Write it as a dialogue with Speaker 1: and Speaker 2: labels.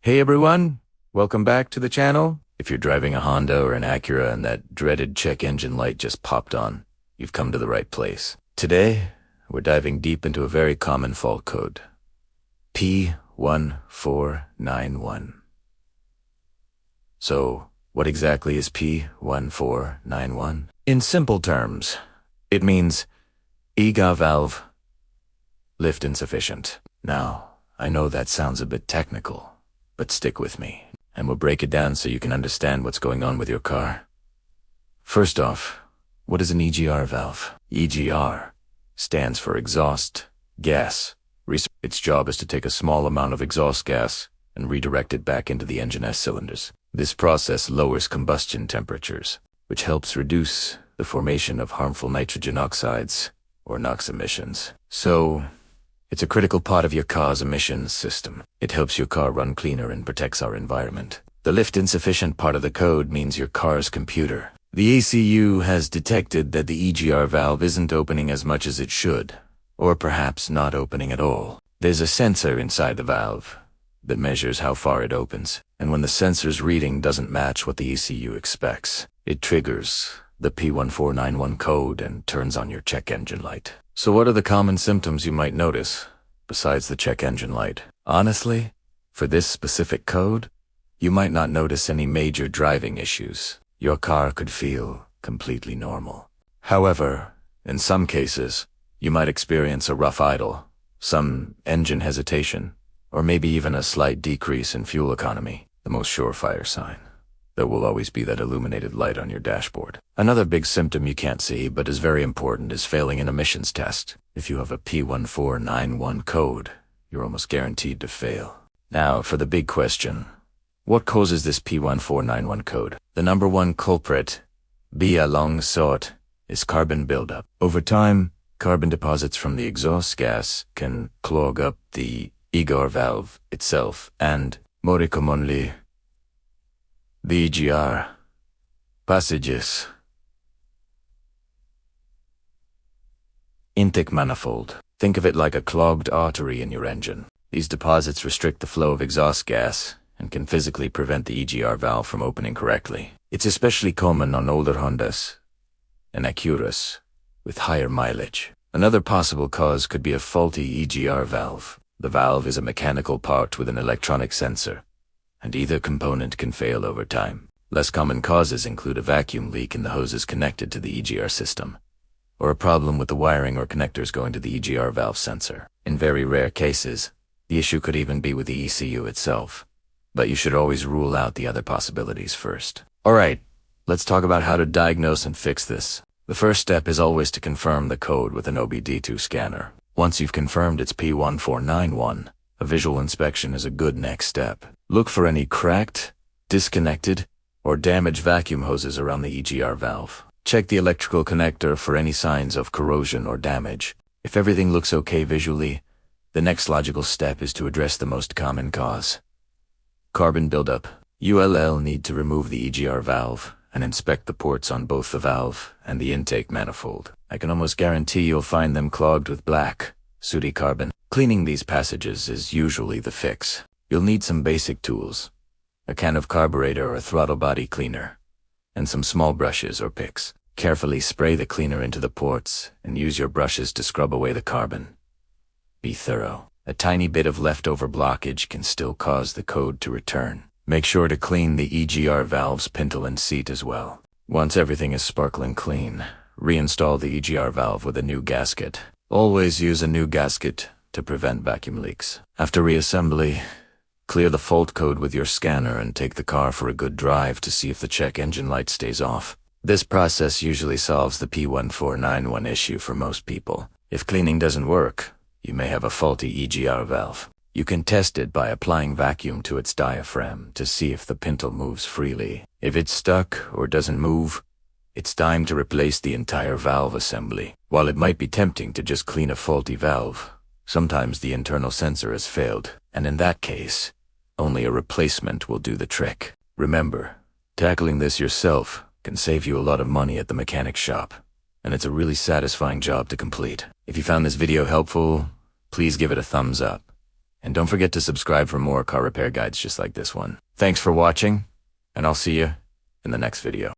Speaker 1: Hey everyone, welcome back to the channel. If you're driving a Honda or an Acura and that dreaded check engine light just popped on, you've come to the right place. Today, we're diving deep into a very common fault code, P1491. So, what exactly is P1491? In simple terms, it means EGA valve lift insufficient. Now, I know that sounds a bit technical, but stick with me, and we'll break it down so you can understand what's going on with your car. First off, what is an EGR valve? EGR stands for exhaust gas. Its job is to take a small amount of exhaust gas and redirect it back into the engine cylinders. This process lowers combustion temperatures, which helps reduce the formation of harmful nitrogen oxides, or NOx emissions. So, it's a critical part of your car's emissions system. It helps your car run cleaner and protects our environment. The lift insufficient part of the code means your car's computer. The ECU has detected that the EGR valve isn't opening as much as it should, or perhaps not opening at all. There's a sensor inside the valve that measures how far it opens, and when the sensor's reading doesn't match what the ECU expects, it triggers the P1491 code and turns on your check engine light. So what are the common symptoms you might notice, besides the check engine light? Honestly, for this specific code, you might not notice any major driving issues. Your car could feel completely normal. However, in some cases, you might experience a rough idle, some engine hesitation, or maybe even a slight decrease in fuel economy, the most surefire sign. There will always be that illuminated light on your dashboard. Another big symptom you can't see but is very important is failing an emissions test. If you have a P1491 code, you're almost guaranteed to fail. Now, for the big question, what causes this P1491 code? The number one culprit, via long sought, is carbon buildup. Over time, carbon deposits from the exhaust gas can clog up the EGR valve itself and, more commonly, the EGR passages. Intake manifold. Think of it like a clogged artery in your engine. These deposits restrict the flow of exhaust gas and can physically prevent the EGR valve from opening correctly. It's especially common on older Hondas and Acuras with higher mileage. Another possible cause could be a faulty EGR valve. The valve is a mechanical part with an electronic sensor, and either component can fail over time. Less common causes include a vacuum leak in the hoses connected to the EGR system, or a problem with the wiring or connectors going to the EGR valve sensor. In very rare cases, the issue could even be with the ECU itself, but you should always rule out the other possibilities first. Alright, let's talk about how to diagnose and fix this. The first step is always to confirm the code with an OBD2 scanner. Once you've confirmed it's P1491, a visual inspection is a good next step. Look for any cracked, disconnected, or damaged vacuum hoses around the EGR valve. Check the electrical connector for any signs of corrosion or damage. If everything looks okay visually, the next logical step is to address the most common cause. Carbon buildup. ULL need to remove the EGR valve and inspect the ports on both the valve and the intake manifold. I can almost guarantee you'll find them clogged with black, sooty carbon. Cleaning these passages is usually the fix. You'll need some basic tools, a can of carburetor or throttle body cleaner, and some small brushes or picks. Carefully spray the cleaner into the ports and use your brushes to scrub away the carbon. Be thorough. A tiny bit of leftover blockage can still cause the code to return. Make sure to clean the EGR valve's pintle and seat as well. Once everything is sparkling clean, reinstall the EGR valve with a new gasket. Always use a new gasket to prevent vacuum leaks. After reassembly, clear the fault code with your scanner and take the car for a good drive to see if the check engine light stays off. This process usually solves the P1491 issue for most people. If cleaning doesn't work, you may have a faulty EGR valve. You can test it by applying vacuum to its diaphragm to see if the pintle moves freely. If it's stuck or doesn't move, it's time to replace the entire valve assembly. While it might be tempting to just clean a faulty valve, sometimes the internal sensor has failed, and in that case, only a replacement will do the trick. Remember, tackling this yourself can save you a lot of money at the mechanic shop, and it's a really satisfying job to complete. If you found this video helpful, please give it a thumbs up. And don't forget to subscribe for more car repair guides just like this one. Thanks for watching, and I'll see you in the next video.